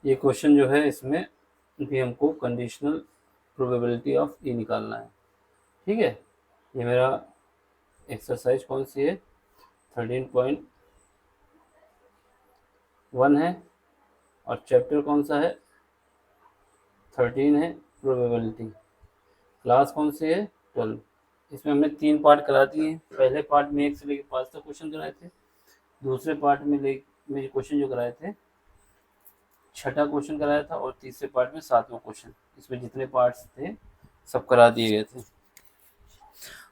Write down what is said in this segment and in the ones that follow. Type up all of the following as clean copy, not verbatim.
ये क्वेश्चन जो है इसमें भी हमको कंडीशनल प्रोबेबिलिटी ऑफ ई निकालना है। ठीक है, ये मेरा एक्सरसाइज कौन सी है, 13.1 है और चैप्टर कौन सा है, 13 है, प्रोबेबिलिटी। क्लास कौन सी है, 12। इसमें हमने 3 पार्ट करा दिए हैं। पहले पार्ट में 1 से लेकर 5 तक क्वेश्चन कराए थे। दूसरे पार्ट में क्वेश्चन जो कराए थे, छठा क्वेश्चन कराया था और तीसरे पार्ट में 7वां क्वेश्चन। इसमें जितने पार्ट्स थे सब करा दिए गए थे।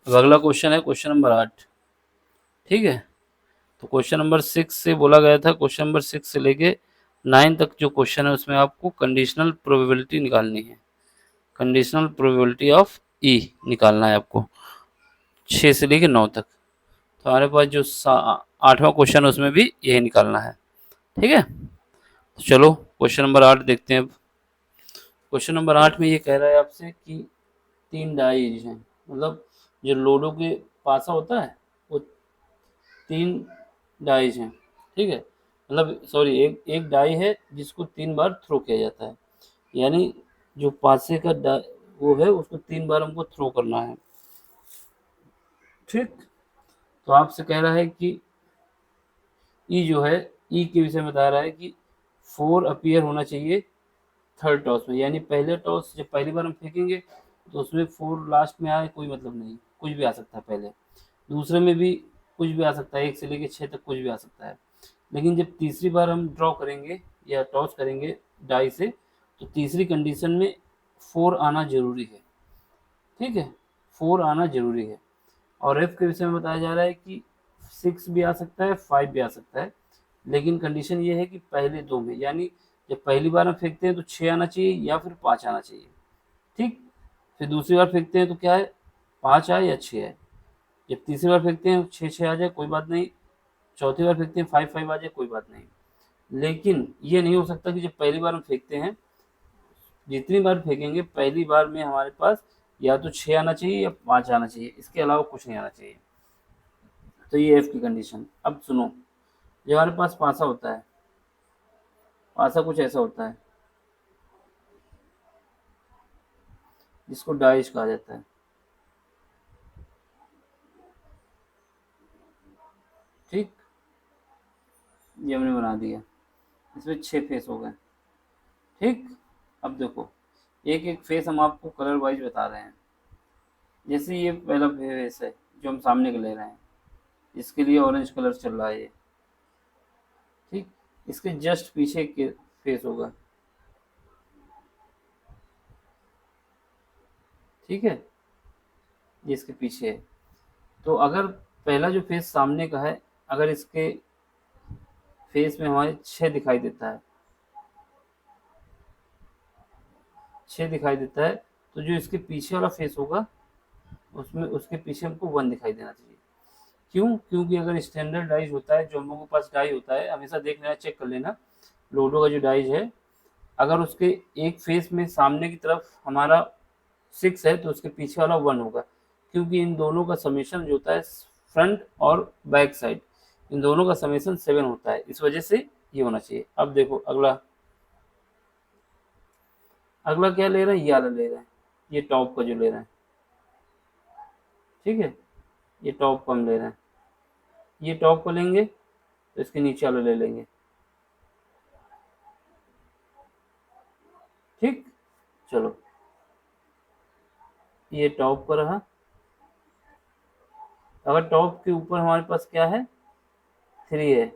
अब अगला क्वेश्चन है क्वेश्चन नंबर 8। ठीक है, तो क्वेश्चन नंबर 6 से बोला गया था, क्वेश्चन नंबर 6 से लेके 9 तक जो क्वेश्चन है उसमें आपको कंडीशनल प्रोबेबिलिटी निकालनी है। कंडीशनल प्रोबेबिलिटी ऑफ ई निकालना है आपको 6 से लेके 9 तक। तो हमारे पास जो 8वां क्वेश्चन है उसमें भी यही निकालना है। ठीक है, तो चलो क्वेश्चन नंबर 8 देखते हैं। अब क्वेश्चन नंबर 8 में ये कह रहा है आपसे कि 3 डाइज हैं, मतलब जो लूडो के पासा होता है वो 3 डाइज हैं। ठीक है, मतलब सॉरी, एक डाई है जिसको 3 बार थ्रो किया जाता है, यानी जो पासे का वो है उसको 3 बार हमको थ्रो करना है। ठीक, तो आपसे कह रहा है कि ई जो है, ई के विषय में बता रहा है कि 4 अपीयर होना चाहिए थर्ड टॉस में, यानी पहले टॉस जब पहली बार हम फेंकेंगे तो उसमें 4 लास्ट में आए कोई मतलब नहीं, कुछ भी आ सकता है पहले। दूसरे में भी कुछ भी आ सकता है, 1 से लेकर 6 तक कुछ भी आ सकता है। लेकिन जब तीसरी बार हम ड्रॉ करेंगे या टॉस करेंगे डाई से, तो तीसरी कंडीशन में 4 आना जरूरी है। ठीक है, 4 आना जरूरी है। और एफ के विषय में बताया जा रहा है कि 6 भी आ सकता है, 5 भी आ सकता है, लेकिन कंडीशन ये है कि पहले 2 में, यानी जब पहली बार हम फेंकते हैं तो 6 आना चाहिए या फिर 5 आना चाहिए। ठीक, फिर दूसरी बार फेंकते हैं तो क्या है, 5 आए या 6 आए। जब तीसरी बार फेंकते हैं 6 आ जाए कोई बात नहीं, चौथी बार फेंकते हैं 5 आ जाए कोई बात नहीं। लेकिन ये नहीं हो सकता कि जब पहली बार हम फेंकते हैं, जितनी बार फेंकेंगे पहली बार में हमारे पास या तो 6 आना चाहिए या 5 आना चाहिए, इसके अलावा कुछ नहीं आना चाहिए। तो ये एफ की कंडीशन। अब सुनो, जब हमारे पास पासा होता है, पासा कुछ ऐसा होता है जिसको डाइस कहा जाता है। ठीक, ये हमने बना दिया, इसमें 6 फेस हो गए। ठीक, अब देखो एक एक फेस हम आपको कलर वाइज बता रहे हैं। जैसे ये पहला फेस है जो हम सामने का ले रहे हैं, इसके लिए ऑरेंज कलर चल रहा है ये। ठीक, इसके जस्ट पीछे के फेस होगा। ठीक है, ये इसके पीछे है। तो अगर पहला जो फेस सामने का है, अगर इसके फेस में हमारे 6 दिखाई देता है, 6 दिखाई देता है, तो जो इसके पीछे वाला फेस होगा उसमें उसके पीछे हमको 1 दिखाई देना चाहिए। क्यों? क्योंकि अगर स्टैंडर्ड डाइज होता है, जो हम लोगों के पास डाई होता है, हमेशा देख लेना, चेक कर लेना, लूडो का जो डाइज है, अगर उसके एक फेस में सामने की तरफ हमारा 6 है तो उसके पीछे वाला 1 होगा, क्योंकि इन दोनों का समेशन जो होता है फ्रंट और बैक साइड, इन दोनों का समेशन 7 होता है, इस वजह से ये होना चाहिए। अब देखो अगला, अगला क्या ले रहे हैं, ये वाला ले रहे हैं, ये टॉप का जो ले रहे हैं। ठीक है, ये टॉप का हम ले रहे हैं, ये टॉप का लेंगे तो इसके नीचे वाला ले लेंगे। ठीक, चलो ये टॉप का रहा। अगर टॉप के ऊपर हमारे पास क्या है, 3 है,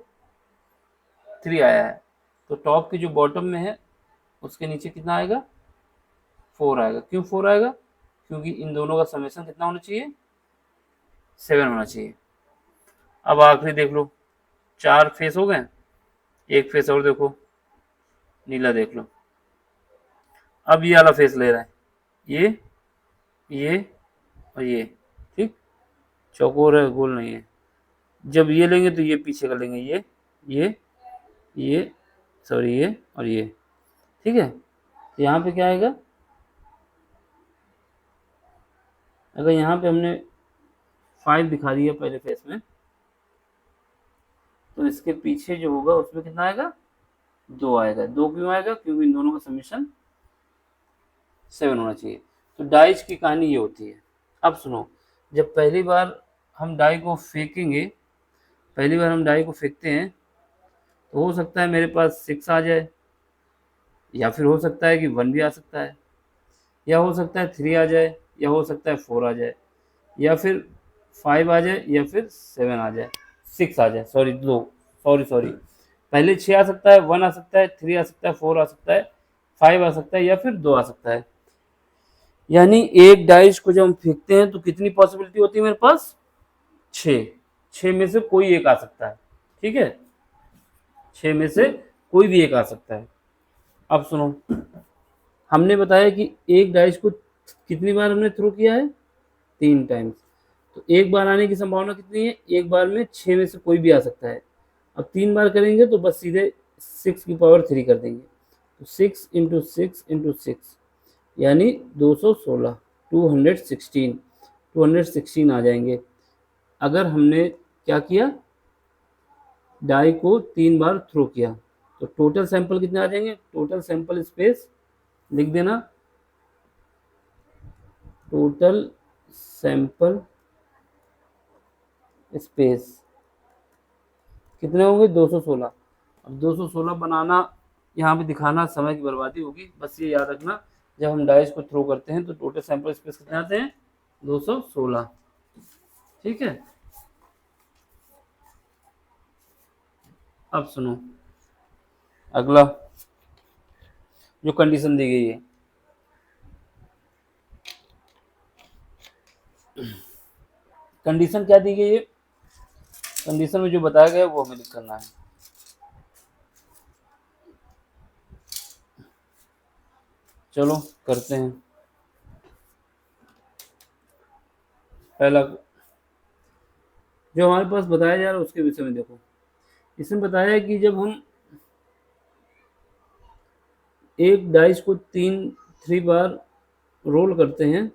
3 आया है, तो टॉप के जो बॉटम में है उसके नीचे कितना आएगा, 4 आएगा। क्यों 4 आएगा, क्योंकि इन दोनों का समेशन कितना होना चाहिए, 7 होना चाहिए। अब आखिरी देख लो, 4 फेस हो गए, एक फेस और देखो, नीला देख लो। अब ये वाला फेस ले रहा है, ये और ये। ठीक, चौकोर है, गोल नहीं है। जब ये लेंगे तो ये पीछे का लेंगे, ये ये सॉरी ये और ये। ठीक है, तो यहाँ पे क्या आएगा, अगर यहाँ पे हमने 5 दिखा दिया पहले फेस में, तो इसके पीछे जो होगा उसमें कितना आएगा, 2 आएगा। 2 क्यों आएगा? क्योंकि इन दोनों का समीशन 7 होना चाहिए। तो डाइज की कहानी ये होती है। अब सुनो, जब पहली बार हम डाई को फेंकेंगे, पहली बार हम डाई को फेंकते हैं तो हो सकता है मेरे पास 6 आ जाए, या फिर हो सकता है कि 1 भी आ सकता है, या हो सकता है 3 आ जाए, या हो सकता है 4 आ जाए, या फिर 5 आ जाए, या फिर 7 आ जाए, 6 आ जाए, सॉरी 2, सॉरी पहले 6 आ सकता है, 1 आ सकता है, 3 आ सकता है, 4 आ सकता है, 5 आ सकता है, या फिर 2 आ सकता है। यानी एक डाइस को जब हम फेंकते हैं तो कितनी पॉसिबिलिटी होती है मेरे पास? 6। 6 में से कोई एक आ सकता है, ठीक है, 6 में से कोई भी एक आ सकता है। अब सुनो, हमने बताया कि एक डाइस को कितनी बार हमने थ्रो किया है? 3 टाइम्स। तो एक बार आने की संभावना कितनी है? एक बार में 6 में से कोई भी आ सकता है। अब 3 बार करेंगे तो बस सीधे 6 की पावर 3 कर देंगे। तो 6 इंटू 6 इंटू 6 यानी 216, 216 आ जाएंगे। अगर हमने क्या किया? डाई को 3 बार थ्रो किया तो टोटल सैंपल कितने आ जाएंगे? टोटल सैंपल स्पेस लिख देना, टोटल सैंपल स्पेस कितने होंगे? 216। अब 216 बनाना, यहाँ पे दिखाना समय की बर्बादी होगी। बस ये याद रखना, जब हम डाइस को थ्रो करते हैं तो टोटल सैंपल स्पेस कितने आते हैं? 216। ठीक है। अब सुनो, अगला जो कंडीशन दी गई है, कंडीशन क्या दी गई है? कंडीशन में जो बताया गया है वो हमें लिख करना है। चलो करते हैं। पहला जो हमारे पास बताया जा रहा है उसके विषय में देखो। इसमें बताया है कि जब हम एक डाइस को 3 बार रोल करते हैं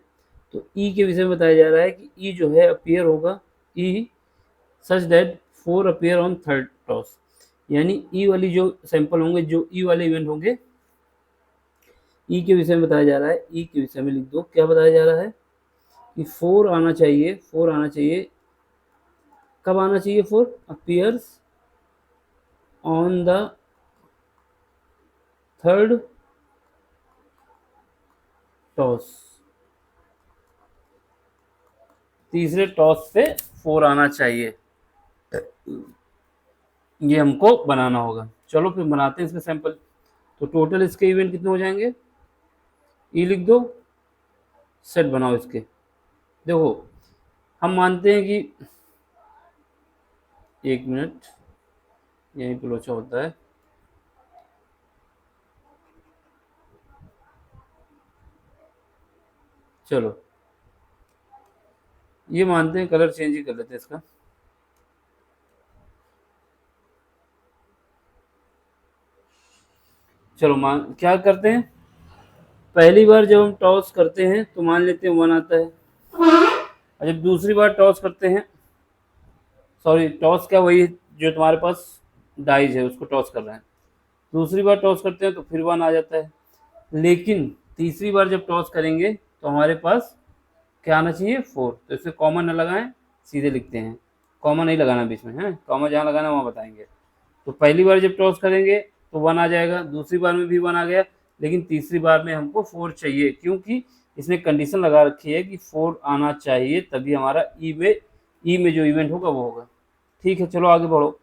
तो ई के विषय में बताया जा रहा है कि ई जो है अपीयर होगा, E such that 4 appear on third toss. यानी ई वाली जो सैंपल होंगे, जो ई वाले इवेंट होंगे, ई के विषय में बताया जा रहा है। ई के विषय में लिख दो, क्या बताया जा रहा है कि 4 आना चाहिए, 4 आना चाहिए। कब आना चाहिए? 4 appears on the third toss, तीसरे टॉस पे 4 आना चाहिए। ये हमको बनाना होगा। चलो फिर बनाते हैं इसके सैंपल। तो टोटल इसके इवेंट कितने हो जाएंगे? ई लिख दो, सेट बनाओ इसके। देखो हम मानते हैं कि 1 मिनट यहीं पे लोचा होता है। चलो ये मानते हैं, कलर चेंज ही कर लेते हैं इसका। चलो मान क्या करते हैं, पहली बार जब हम टॉस करते हैं तो मान लेते हैं 1 आता है, और जब दूसरी बार टॉस करते हैं, सॉरी टॉस क्या, वही जो तुम्हारे पास डाइज है उसको टॉस कर रहे हैं, दूसरी बार टॉस करते हैं तो फिर 1 आ जाता है। लेकिन तीसरी बार जब टॉस करेंगे तो हमारे पास क्या आना चाहिए? 4। तो इसमें कॉमन न लगाएं, सीधे लिखते हैं, कॉमन नहीं लगाना बीच में है, कॉमन जहाँ लगाना वहाँ बताएंगे। तो पहली बार जब टॉस करेंगे तो 1 आ जाएगा, दूसरी बार में भी 1 आ गया, लेकिन तीसरी बार में हमको 4 चाहिए, क्योंकि इसने कंडीशन लगा रखी है कि 4 आना चाहिए, तभी हमारा ई में जो इवेंट होगा वो होगा। ठीक है, चलो आगे बढ़ो।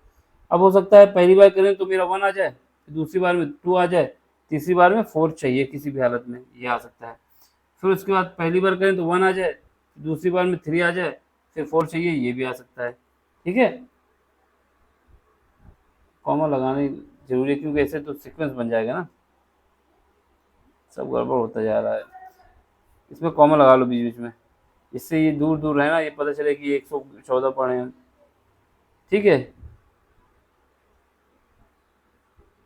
अब हो सकता है पहली बार करें तो मेरा 1 आ जाए, दूसरी बार में 2 आ जाए, तीसरी बार में 4 चाहिए किसी भी हालत में, ये आ सकता है। फिर उसके बाद पहली बार करें तो 1 आ जाए, दूसरी बार में 3 आ जाए, फिर 4 चाहिए, ये भी आ सकता है। ठीक है, कॉमा लगाने जरूरी है क्योंकि ऐसे तो सीक्वेंस बन जाएगा ना, सब गड़बड़ होता जा रहा है। इसमें कॉमा लगा लो बीच बीच में, इससे ये दूर दूर है ना, ये पता चले कि 114 पढ़े हैं। ठीक है,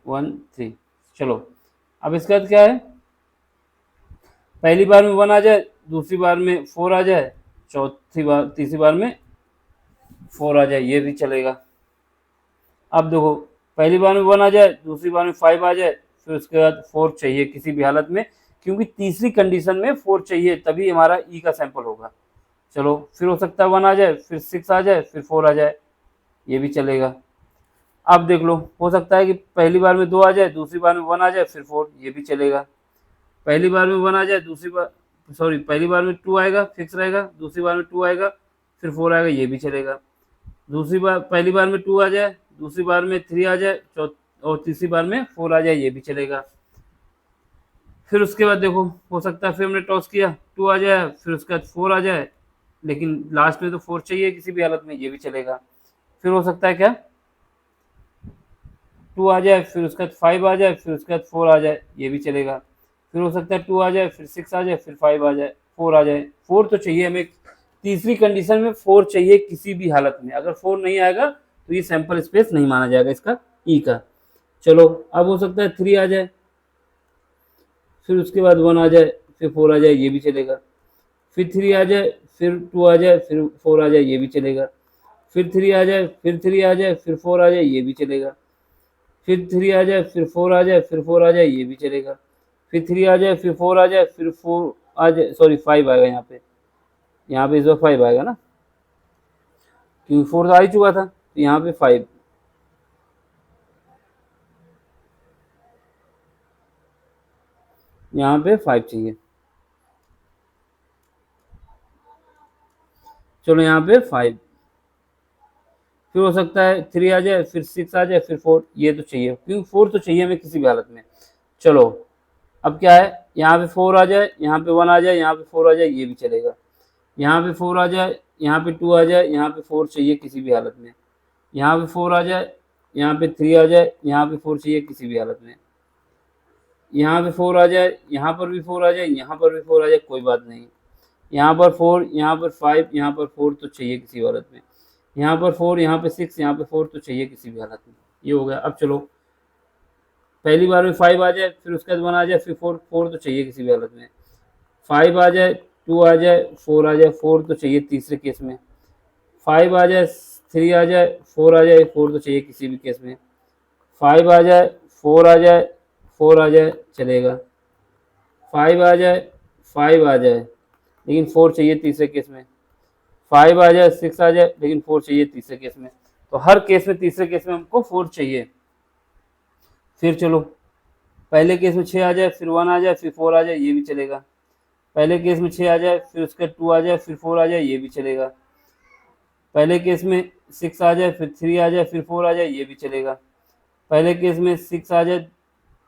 1 3। चलो अब इसके बाद क्या है, पहली बार में 1 आ जाए, दूसरी बार में 4 आ जाए, तीसरी बार में 4 आ जाए, ये भी चलेगा। अब देखो पहली बार में 1 आ जाए, दूसरी बार में 5 आ जाए, फिर उसके बाद 4 चाहिए किसी भी हालत में, क्योंकि तीसरी कंडीशन में 4 चाहिए, तभी हमारा ई का सैंपल होगा। चलो, फिर हो सकता है 1 आ जाए, फिर 6 आ जाए, फिर 4 आ जाए, ये भी चलेगा। अब देख लो, हो सकता है कि पहली बार में 2 आ जाए, दूसरी बार में 1 आ जाए, फिर 4, ये भी चलेगा। पहली बार में 1 आ जाए, दूसरी बार सॉरी पहली बार में 2 आएगा, फिक्स रहेगा, दूसरी बार में 2 आएगा, फिर 4 आएगा, ये भी चलेगा। दूसरी बार पहली बार में 2 आ जाए, दूसरी बार में 3 आ जाए, और तीसरी बार में 4 आ जाए, ये भी चलेगा। फिर उसके बाद देखो, हो सकता है फिर हमने टॉस किया, 2 आ जाए, फिर उसके बाद 4 आ जाए, लेकिन लास्ट में तो 4 चाहिए किसी भी हालत में, ये भी चलेगा। फिर हो सकता है क्या, 2 आ जाए, फिर उसके बाद 5 आ जाए, फिर उसके बाद 4 आ जाए, ये भी चलेगा। फिर हो सकता है 2 आ जाए, फिर 6 आ जाए, फिर 5 आ जाए, 4 आ जाए। 4 तो चाहिए हमें, तीसरी कंडीशन में 4 चाहिए किसी भी हालत में। अगर 4 नहीं आएगा तो ये सैंपल स्पेस नहीं माना जाएगा इसका, ई का। चलो, अब हो सकता है 3 आ जाए, फिर उसके बाद 1 आ जाए, फिर 4 आ जाए, ये भी चलेगा। फिर 3 आ जाए, फिर 2 आ जाए, फिर 4 आ जाए, ये भी चलेगा। फिर 3 आ जाए, फिर 3 आ जाए, फिर 4 आ जाए, ये भी चलेगा। फिर 3 आ जाए, फिर 4 आ जाए, फिर 4 आ जाए, ये भी चलेगा। फिर 3 आ जाए, फिर 4 आ जाए, फिर 4 आ जाए, सॉरी 5 आएगा यहाँ पे, यहाँ पे इस बार 5 आएगा ना, क्योंकि 4 तो आ ही चुका था, तो यहाँ पे 5, यहाँ पे 5 चाहिए। चलो, यहाँ पे 5। फिर हो सकता है 3 आ जाए, फिर 6 आ जाए, फिर 4, ये तो चाहिए, क्योंकि 4 तो चाहिए हमें किसी भी हालत में। चलो, अब क्या है, यहाँ पे 4 आ जाए, यहाँ पे 1 आ जाए, यहाँ पे 4 आ जाए, ये भी चलेगा। यहाँ पे 4 आ जाए, यहाँ पे 2 आ जाए, यहाँ पे 4 चाहिए किसी भी हालत में। यहाँ पे 4 आ जाए, यहाँ पे 3 आ जाए, यहाँ पे 4 चाहिए किसी भी हालत में। यहाँ पे 4 आ जाए, यहाँ पर भी 4 आ जाए, यहाँ पर भी 4 आ जाए, कोई बात नहीं। यहाँ पर 4, यहाँ पर 5, यहाँ पर 4 तो चाहिए किसी भी हालत में। यहाँ पर 4, यहाँ पे 6, यहाँ पे 4 तो चाहिए किसी भी हालत में। ये हो गया। अब चलो, पहली बार में 5 आ जाए, फिर उसके बाद 1 आ जाए, फिर 4, 4 तो चाहिए किसी भी हालत में। 5 आ जाए, 2 आ जाए, 4 आ जाए, 4 तो चाहिए तीसरे केस में। 5 आ जाए, 3 आ जाए, 4 आ जाए, 4 तो चाहिए किसी भी केस में। 5 आ जाए, 4 आ जाए, 4 आ जाए, चलेगा। 5 आ जाए, 5 आ जाए, लेकिन 4 चाहिए तीसरे केस में। 5 आ जाए, 6 आ जाए, लेकिन 4 चाहिए तीसरे केस में। तो हर केस में, तीसरे केस में हमको 4 चाहिए। फिर चलो, पहले केस में 6 आ जाए, फिर 1 आ जाए, फिर 4 आ जाए, ये भी चलेगा। पहले केस में 6 आ जाए, फिर उसके 2 आ जाए, फिर 4 आ जाए, ये भी चलेगा। पहले केस में 6 आ जाए, फिर 3 आ जाए, फिर 4 आ जाए, ये भी चलेगा। पहले केस में 6 आ जाए,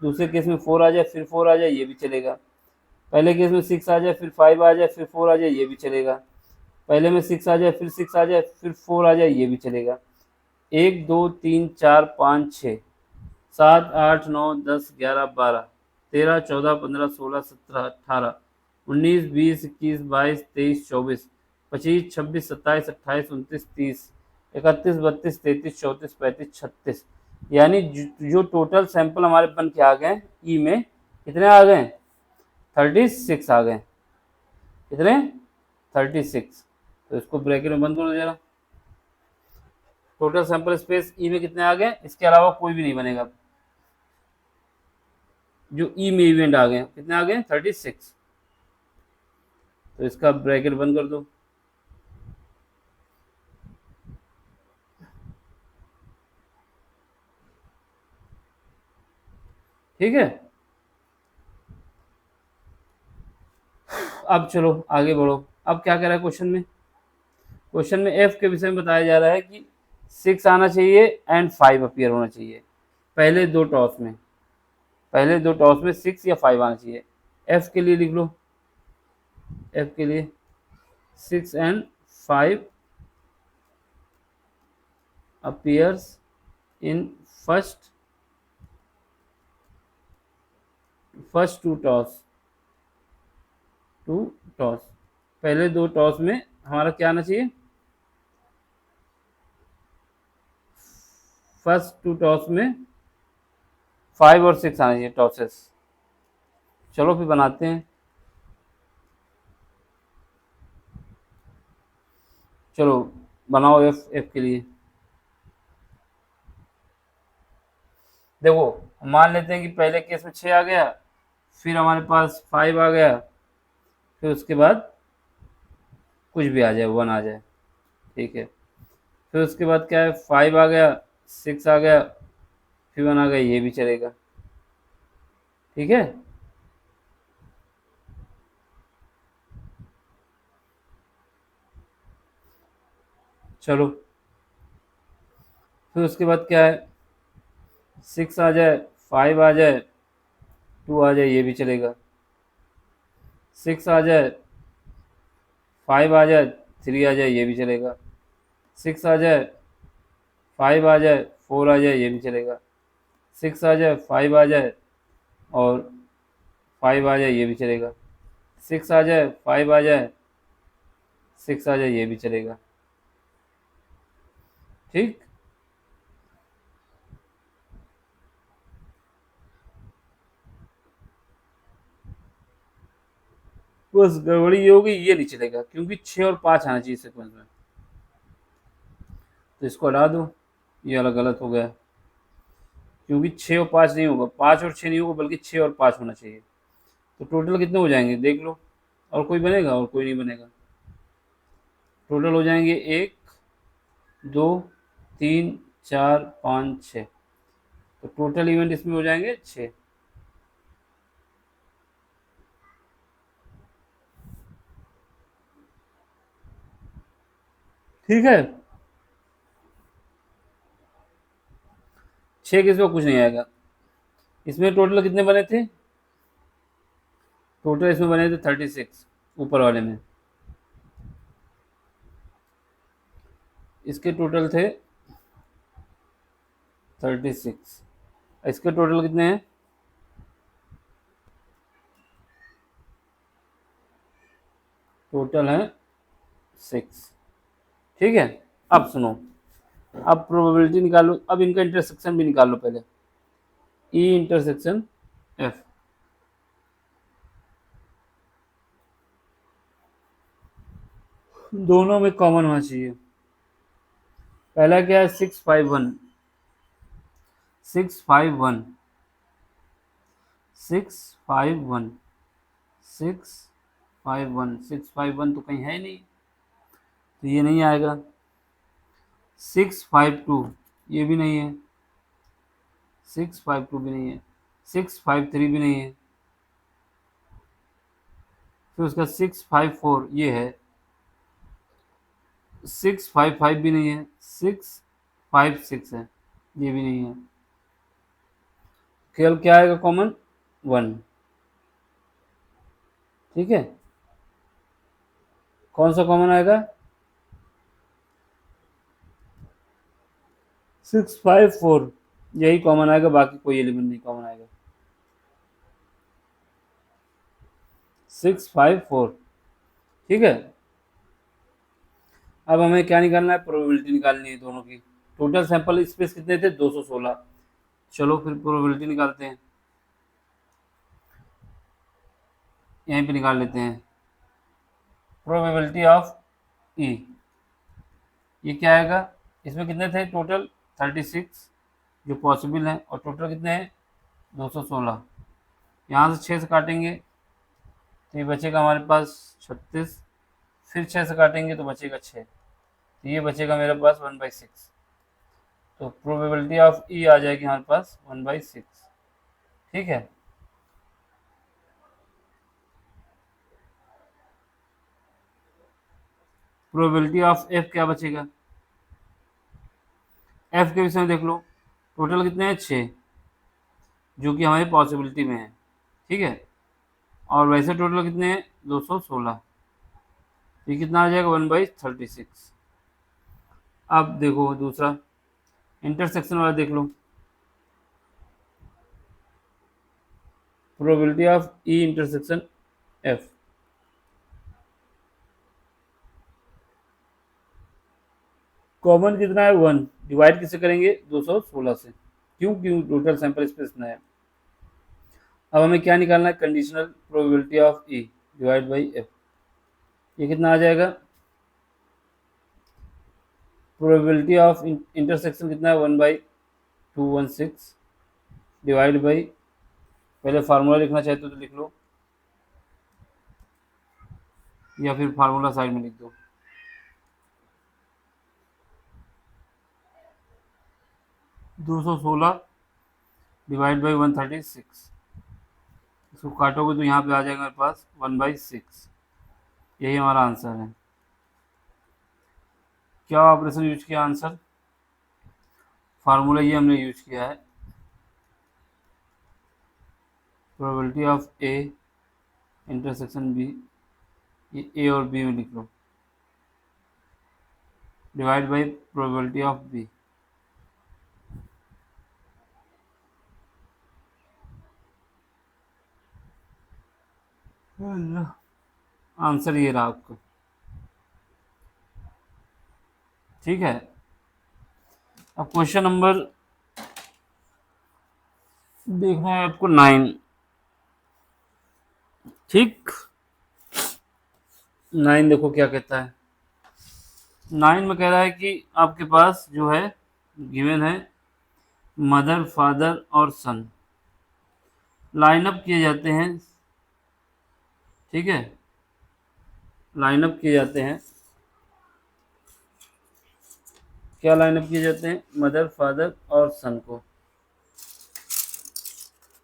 दूसरे केस में 4 आ जाए, फिर 4 आ जाए, ये भी चलेगा। पहले केस में 6 आ जाए, फिर 5 आ जाए, फिर 4 आ जाए, ये भी चलेगा। पहले में 6 आ जाए, फिर 6 आ जाए, फिर 4 आ जाए, ये भी चलेगा। 1 2 3 4 5 6 7 8 9 10 11 12 13 14 15 16 17 18 19 20 21 22 23 24 25 26 27 28 29 30 31 32 33 34 35 36, यानी जो टोटल सैंपल हमारे बन के आ गए ई में, कितने आ गए, 36 आ गए। कितने, 36। तो इसको ब्रैकेट में बंद कर दो जरा। टोटल सैंपल स्पेस ई में कितने आ गए, इसके अलावा कोई भी नहीं बनेगा। जो ई में इवेंट आ गए, कितने आ गए, 36। तो इसका ब्रैकेट बंद कर दो। ठीक है, अब चलो आगे बढ़ो। अब क्या कह रहा है क्वेश्चन में, क्वेश्चन में एफ के विषय में बताया जा रहा है कि 6 आना चाहिए एंड 5 अपीयर होना चाहिए पहले दो टॉस में। पहले दो टॉस में 6 या 5 आना चाहिए। एफ के लिए लिख लो, एफ के लिए 6 and 5 appears in first two toss. पहले दो टॉस में हमारा क्या आना चाहिए, फर्स्ट टू टॉस में 5 और 6 आना चाहिए टॉसेस। चलो फिर बनाते हैं। चलो बनाओ एफ के लिए। देखो मान लेते हैं कि पहले केस में 6 आ गया, फिर हमारे पास 5 आ गया, फिर उसके बाद कुछ भी आ जाए, 1 आ जाए, ठीक है। फिर उसके बाद क्या है, 5 आ गया, 6 आ गया, फिर 1 आ गया, ये भी चलेगा, ठीक है। चलो फिर उसके बाद क्या है, 6 आ जाए, 5 आ जाए, 2 आ जाए, ये भी चलेगा। 6 आ जाए, 5 आ जाए, 3 आ जाए, ये भी चलेगा। 6 आ जाए, 5 आ जाए, 4 आ जाए, ये भी चलेगा। 6 आ जाए, 5 आ जाए और 5 आ जाए, ये भी चलेगा। 6 आ जाए, 5 आ जाए, 6 आ जाए, ये भी चलेगा, ठीक। बस गड़बड़ी ये होगी, ये नहीं चलेगा क्योंकि 6 और 5 आना चाहिए सीक्वेंस में, तो इसको हटा दो, ये वाला गलत हो गया, क्योंकि 6 और 5 नहीं होगा, 5 और 6 नहीं होगा, बल्कि 6 और 5 होना चाहिए। तो टोटल कितने हो जाएंगे देख लो, और कोई बनेगा? और कोई नहीं बनेगा। टोटल हो जाएंगे 1 2 3 4 5 6, तो टोटल इवेंट इसमें हो जाएंगे 6। ठीक है, 6 के इसमें कुछ नहीं आएगा। इसमें टोटल कितने बने थे? टोटल इसमें बने थे 36, ऊपर वाले में। इसके टोटल थे 36, इसके टोटल कितने हैं? टोटल है 6, ठीक है। अब सुनो, अब प्रोबेबिलिटी निकालो, अब इनका इंटरसेक्शन भी निकाल लो पहले। ई इंटरसेक्शन एफ, दोनों में कॉमन होना चाहिए। पहला क्या है, 651, 651, 651, 651, 651 तो कहीं है नहीं, तो ये नहीं आएगा। 652, ये भी नहीं है। 652 भी नहीं है। 653 भी नहीं है। फिर उसका 654 ये है। 655 भी नहीं है। 656 है, ये भी नहीं है। केवल क्या आएगा कॉमन, 1, ठीक है। कौन सा कॉमन आएगा, 654, यही कॉमन आएगा, बाकी कोई एलिमेंट नहीं कॉमन आएगा। 654, ठीक है। अब हमें क्या निकालना है, प्रोबेबिलिटी निकालनी है दोनों की। टोटल सैंपल स्पेस कितने थे, 216। चलो फिर प्रोबेबिलिटी निकालते हैं, यहीं पे निकाल लेते हैं। प्रोबेबिलिटी ऑफ ई, ये क्या आएगा, इसमें कितने थे टोटल, 36 जो पॉसिबल है, और टोटल कितने हैं, 216। यहाँ से 6 से काटेंगे तो ये बचेगा हमारे पास 36, फिर 6 से काटेंगे तो बचेगा 6, तो ये बचेगा मेरे पास 1/6। तो प्रोबेबिलिटी ऑफ ई आ जाएगी हमारे पास 1/6, ठीक है। प्रोबेबिलिटी ऑफ एफ क्या बचेगा, एफ के विषय में देख लो, टोटल कितने हैं, 6, जो कि हमारी पॉसिबिलिटी में है, ठीक है। और वैसे टोटल कितने हैं, 216, ये कितना आ जाएगा, 1/36। अब देखो दूसरा इंटरसेक्शन वाला देख लो, probability of E intersection F, common कितना है, 1, डिवाइड किससे करेंगे, 216 से, क्यों टोटल सैंपल स्पेस इतना है। अब हमें क्या निकालना है, conditional probability of E divide by F, ये कितना आ जाएगा, प्रोबेबिलिटी ऑफ इंटरसेक्शन कितना है, 1/216, डिवाइड बाई, पहले फार्मूला लिखना चाहते हो तो लिख लो, या फिर फार्मूला साइड में लिख दो। दो सौ सोलह डिवाइड बाई 136, इसको काटोगे तो यहाँ पे आ जाएगा मेरे पास 1/6। यही हमारा आंसर है। क्या ऑपरेशन यूज किया आंसर? फार्मूला ये हमने यूज किया है, probability of A intersection B, ये ए और बी में लिख लो, divide by probability of B. Answer ये रहा आपका, ठीक है। अब क्वेश्चन नंबर देखना है आपको 9, ठीक। 9 देखो क्या कहता है। 9 में कह रहा है कि आपके पास जो है गिवन है मदर, फादर और सन लाइन अप किए जाते हैं, ठीक है, लाइन अप किए जाते हैं। क्या लाइन अप किए जाते हैं? मदर, फादर और सन को,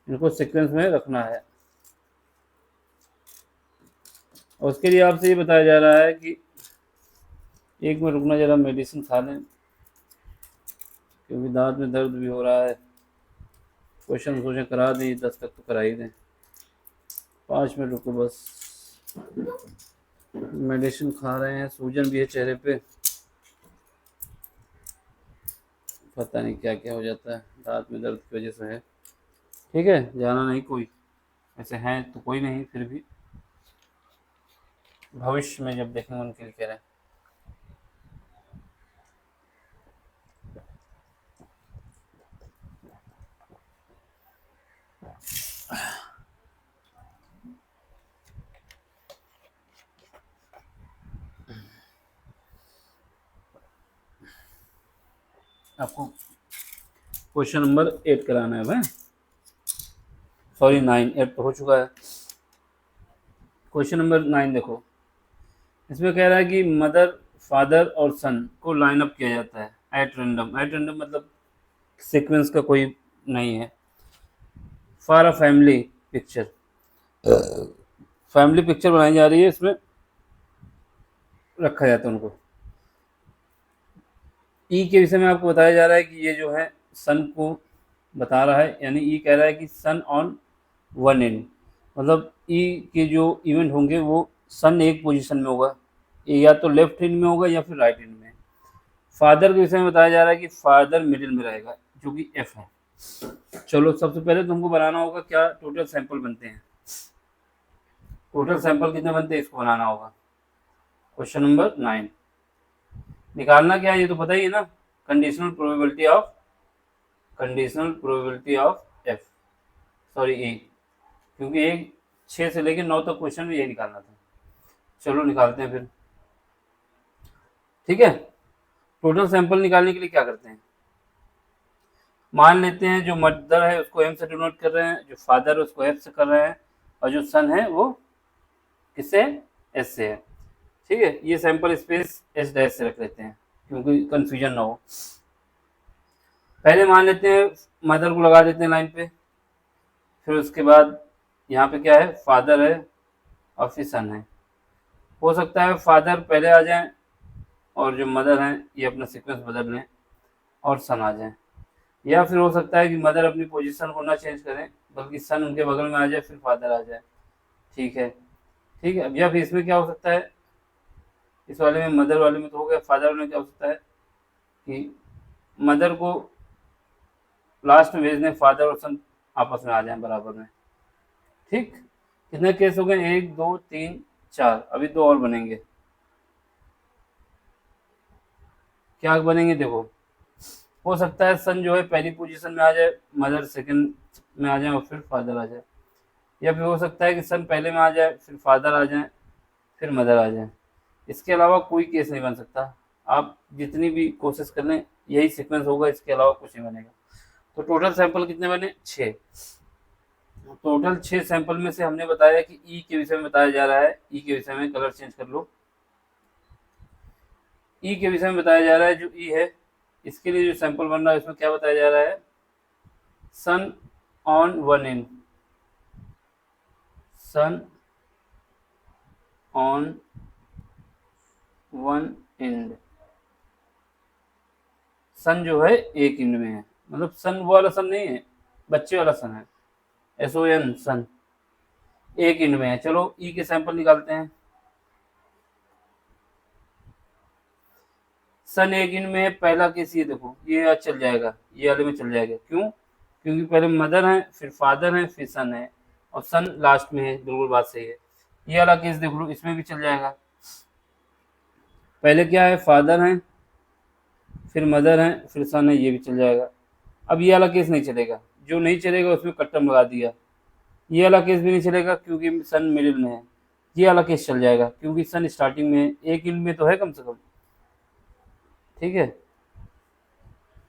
इनको सीक्वेंस में रखना है। और उसके लिए आपसे ये बताया जा रहा है कि एक मिनट रुकना, जरा मेडिसिन खा लें क्योंकि दांत में दर्द भी हो रहा है। क्वेश्चन सोचें करा दें, 10 तक तो करा ही दें। 5 मिनट रुको बस, मेडिसिन खा रहे हैं, सूजन भी है चेहरे पे, पता नहीं क्या क्या हो जाता है, दांत में दर्द की वजह से है। ठीक है, जाना नहीं कोई, ऐसे हैं तो कोई नहीं, फिर भी भविष्य में जब देखेंगे उनके लिए कह रहे हैं। आपको क्वेश्चन नंबर 8 कराना है भाई, सॉरी 9, 8 तो हो चुका है। क्वेश्चन नंबर 9 देखो, इसमें कह रहा है कि मदर, फादर और सन को लाइन अप किया जाता है एट रेंडम। एट रेंडम मतलब सीक्वेंस का कोई नहीं है। For a family picture, family picture बनाई जा रही है, इसमें रखा जाता है उनको। ई के विषय में आपको बताया जा रहा है कि ये जो है सन को बता रहा है, यानी ई कह रहा है कि सन ऑन वन एंड, मतलब ई के जो इवेंट होंगे वो सन एक पोजीशन में होगा, या तो लेफ्ट हैंड में होगा या फिर राइट हैंड में। फादर के विषय में बताया जा रहा है कि फादर मिडिल में रहेगा, जो कि एफ है। चलो सबसे पहले तुमको बनाना होगा क्या, टोटल सैंपल बनते हैं। टोटल सैंपल कितने बनते हैं इसको बनाना होगा। क्वेश्चन नंबर 9 निकालना क्या है ये तो पता ही है ना, conditional probability of F, sorry A, क्योंकि एक 6 से लेकर 9 तक क्वेश्चन में ये निकालना था। चलो निकालते हैं फिर, ठीक है। टोटल सैंपल निकालने के लिए क्या करते हैं, मान लेते हैं जो मदर है उसको एम से डिनोट कर रहे हैं, जो फादर है उसको एफ से कर रहे हैं, और जो सन है वो किससे, एस से है, ठीक है। ये सैंपल स्पेस एस डैश से रख लेते हैं क्योंकि कंफ्यूजन ना हो। पहले मान लेते हैं मदर को लगा देते हैं लाइन पे, फिर उसके बाद यहाँ पे क्या है, फादर है और फिर सन है। हो सकता है फादर पहले आ जाए और जो मदर हैं ये अपना सीक्वेंस बदल लें और सन आ जाए, या फिर हो सकता है कि मदर अपनी पोजीशन को ना चेंज करें बल्कि सन उनके बगल में आ जाए फिर फादर आ जाए, ठीक है, ठीक है। अब या फिर इसमें क्या हो सकता है, इस वाले में मदर वाले में तो हो गया, फादर वाले में क्या हो सकता है कि मदर को लास्ट में भेजने, फादर और सन आपस में आ जाए बराबर में, ठीक। कितने केस हो गए, 1 2 3 4, अभी 2 और बनेंगे। क्या बनेंगे देखो, हो सकता है सन जो है पहली पोजीशन में आ जाए, मदर सेकंड में आ जाए और फिर फादर आ जाए, या फिर हो सकता है कि सन पहले में आ जाए फिर फादर आ जाए फिर मदर आ जाए। इसके अलावा कोई केस नहीं बन सकता, आप जितनी भी कोशिश कर लें यही सीक्वेंस होगा, इसके अलावा कुछ नहीं बनेगा। तो टोटल सैंपल कितने बने? 6। टोटल 6 सैंपल में से हमने बताया कि ई के विषय में बताया जा रहा है। ई के विषय में कलर चेंज कर लो। ई के विषय में बताया जा रहा है, जो ई है इसके लिए जो सैंपल बन रहा है उसमें क्या बताया जा रहा है? Sun on one end, sun on one end, sun जो है एक एंड में है, मतलब सन वो वाला सन नहीं है, बच्चे वाला सन है, SON सन, एक एंड में है। चलो ई के सैंपल निकालते हैं। सन एक एंड में है, पहला केस ये देखो, ये चल जाएगा, ये वाले में चल जाएगा। क्यों? क्योंकि पहले मदर है, फिर फादर है, फिर सन है, और सन लास्ट में है। बिल्कुल बात सही है। ये वाला केस देख लो, इसमें भी चल जाएगा। पहले क्या है? फादर है, फिर मदर है, फिर सन है, ये भी चल जाएगा। अब ये वाला केस नहीं चलेगा, जो नहीं चलेगा उसमें कट्टम लगा दिया। ये वाला केस भी नहीं चलेगा क्योंकि सन मिडिल में है। ये वाला केस चल जाएगा क्योंकि सन स्टार्टिंग में है, एक एंड में तो है कम से कम। ठीक है,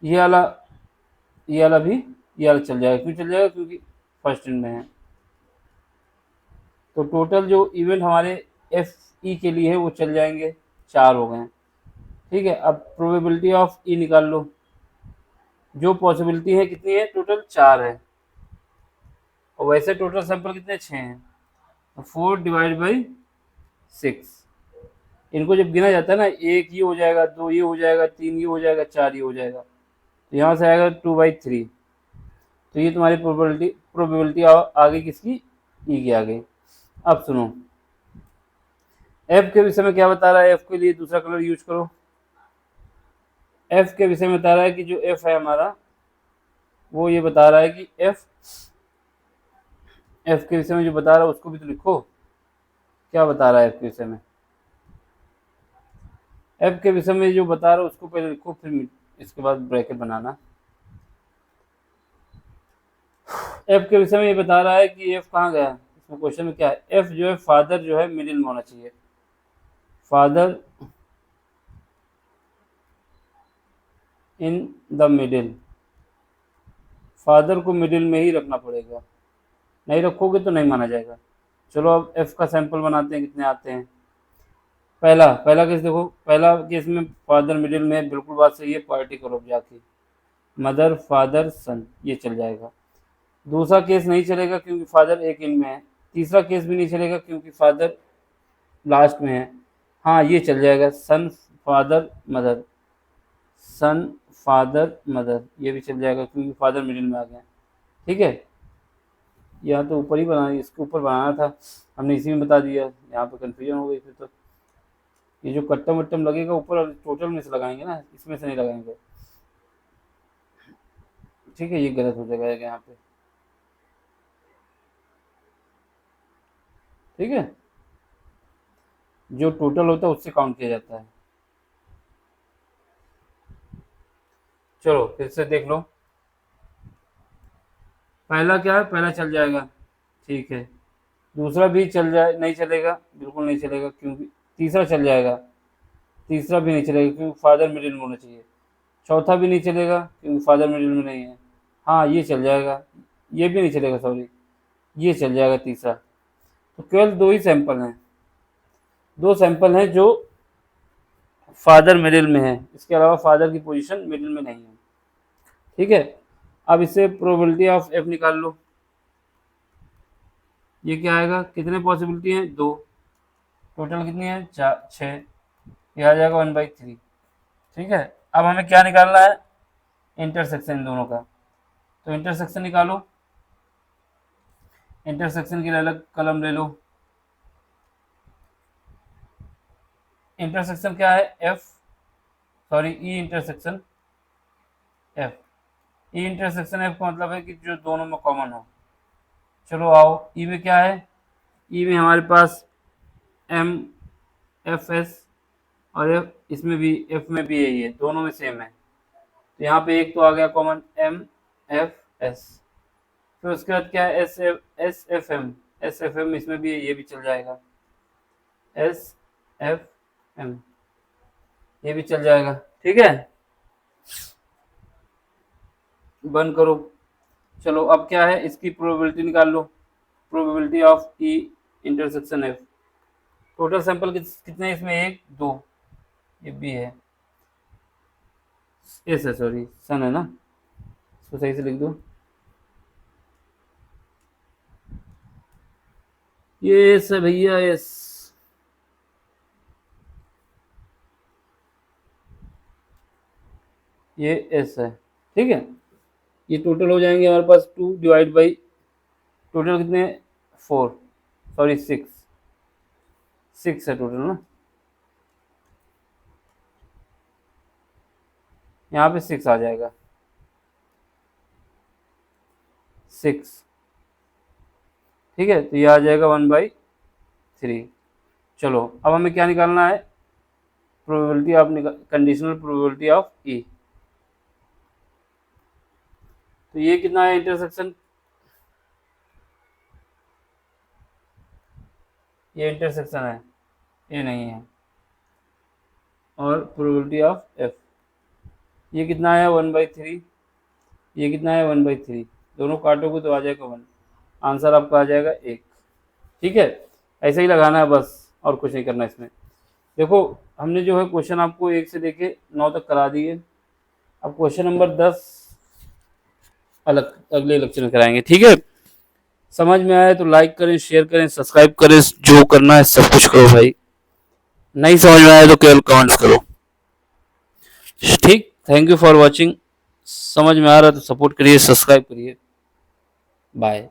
ये वाला भी ये वाला चल जाएगा। क्यों चल जाएगा? क्योंकि फर्स्ट एंड में है। तो टोटल जो इवेंट हमारे FE के लिए है वो चल जाएंगे, 4 हो गए। ठीक है, अब प्रोबेबिलिटी ऑफ ई निकाल लो। जो पॉसिबिलिटी है कितनी है? टोटल 4 है, और वैसे टोटल सैंपल कितने? 6 हैं। 4 डिवाइड बाई 6, इनको जब गिना जाता है ना, 1 ये हो जाएगा, 2 ये हो जाएगा, 3 ये हो जाएगा, 4 ये हो जाएगा, तो यहाँ से आएगा 2/3। तो ये तुम्हारी प्रोबेबिलिटी आ गई किसकी? ई की आ गई। अब सुनो, एफ के विषय में क्या बता रहा है? एफ के लिए दूसरा कलर यूज करो। एफ के विषय में बता रहा है कि जो एफ है हमारा, वो ये बता रहा है कि एफ के विषय में जो बता रहा है उसको भी तो लिखो। क्या बता रहा है एफ के विषय में? एफ के विषय में जो बता रहा है उसको पहले लिखो, फिर इसके बाद ब्रैकेट बनाना। एफ के विषय में ये बता रहा है कि एफ कहाँ गया? इसमें क्वेश्चन में क्या है? एफ जो है फादर जो है मिडिल में होना चाहिए। Father in the middle, father को मिडिल में ही रखना पड़ेगा, नहीं रखोगे तो नहीं माना जाएगा। चलो अब एफ का सैंपल बनाते हैं, कितने आते हैं। पहला केस देखो, पहला केस में फादर मिडिल में, बिल्कुल बात सही है, पार्टी करो जाके, मदर फादर सन, ये चल जाएगा। दूसरा केस नहीं चलेगा क्योंकि फादर एक इन में है। तीसरा केस भी नहीं चलेगा क्योंकि फादर लास्ट में है। हाँ, ये चल जाएगा, सन फादर मदर, सन फादर मदर, ये भी चल जाएगा क्योंकि फादर मिडिल में आ गया। ठीक है, यहाँ तो ऊपर ही बनाना, इसके ऊपर बनाना था, हमने इसी में बता दिया, यहाँ पे कंफ्यूजन हो गई फिर तो। ये जो कट्टम वट्टम लगेगा ऊपर, टोटल में से लगाएंगे ना, इसमें से नहीं लगाएंगे। ठीक है, ये गलत हो जाएगा यहाँ पे। ठीक है, जो टोटल होता है उससे काउंट किया जाता है। चलो फिर से देख लो, पहला क्या है? पहला चल जाएगा, ठीक है। दूसरा भी चल जाए, नहीं चलेगा, बिल्कुल नहीं चलेगा क्योंकि तीसरा चल जाएगा, तीसरा भी नहीं चलेगा क्योंकि फादर मिडिल में होना चाहिए। चौथा भी नहीं चलेगा क्योंकि फादर मिडिल में नहीं है। हाँ, ये चल जाएगा, ये भी नहीं चलेगा, सॉरी, ये चल जाएगा तीसरा। तो केवल 2 ही सैंपल हैं, 2 सैंपल हैं जो फादर मिडिल में है, इसके अलावा फादर की पोजीशन मिडिल में नहीं है। ठीक है, अब इससे प्रोबेबिलिटी ऑफ एफ निकाल लो। ये क्या आएगा? कितने पॉसिबिलिटी हैं? 2। टोटल कितनी है? 6। ये आ जाएगा 1/3। ठीक है, अब हमें क्या निकालना है? इंटरसेक्शन इन दोनों का। तो इंटरसेक्शन निकालो, इंटरसेक्शन के लिए अलग कलम ले लो। इंटरसेक्शन क्या है? एफ, सॉरी, ई इंटरसेक्शन एफ। ई इंटरसेक्शन एफ का मतलब है कि जो दोनों में कॉमन हो। चलो आओ, ई में क्या है? ई में हमारे पास एम एफ एस, और एफ, इसमें भी एफ में भी यही है, दोनों में सेम है। तो यहाँ पे एक तो आ गया कॉमन, एम एफ एस। फिर उसके बाद क्या है? एस एफ एम, इसमें भी ये भी चल जाएगा, एस एफ एम, ये भी चल जाएगा। ठीक है, बंद करो। चलो अब क्या है, इसकी प्रोबेबिलिटी निकाल लो, probability of E intersection F. Total sample कितने हैं इसमें, 1 2, ये बी है, एस है, सॉरी सन है ना, इसको सही से लिख दो, ये एस है भैया, एस। ये एस है, ठीक है। ये टोटल हो जाएंगे हमारे पास 2 डिवाइड बाई, टोटल कितने, 4, सॉरी 6 है टोटल ना, यहाँ पे 6 आ जाएगा, 6, ठीक है। तो ये आ जाएगा 1/3। चलो अब हमें क्या निकालना है, probability of, conditional probability of E. तो ये कितना है इंटरसेक्शन, ये इंटरसेक्शन है, ये नहीं है। और प्रोबेबिलिटी ऑफ एफ, ये कितना है 1/3, ये कितना है 1/3, दोनों काटोगे तो आ जाएगा 1, आंसर आपका आ जाएगा 1, ठीक है। ऐसे ही लगाना है बस, और कुछ नहीं करना इसमें। देखो हमने जो है क्वेश्चन आपको 1 से लेके 9 तक करा दिए, अब क्वेश्चन नंबर 10 अलग अगले लेक्चर में कराएंगे, ठीक है। समझ में आए तो लाइक करें, शेयर करें, सब्सक्राइब करें, जो करना है सब कुछ करो भाई। नहीं समझ में आए तो केवल कमेंट्स करो, ठीक। Thank you for watching. समझ में आ रहा है तो सपोर्ट करिए, सब्सक्राइब करिए, बाय।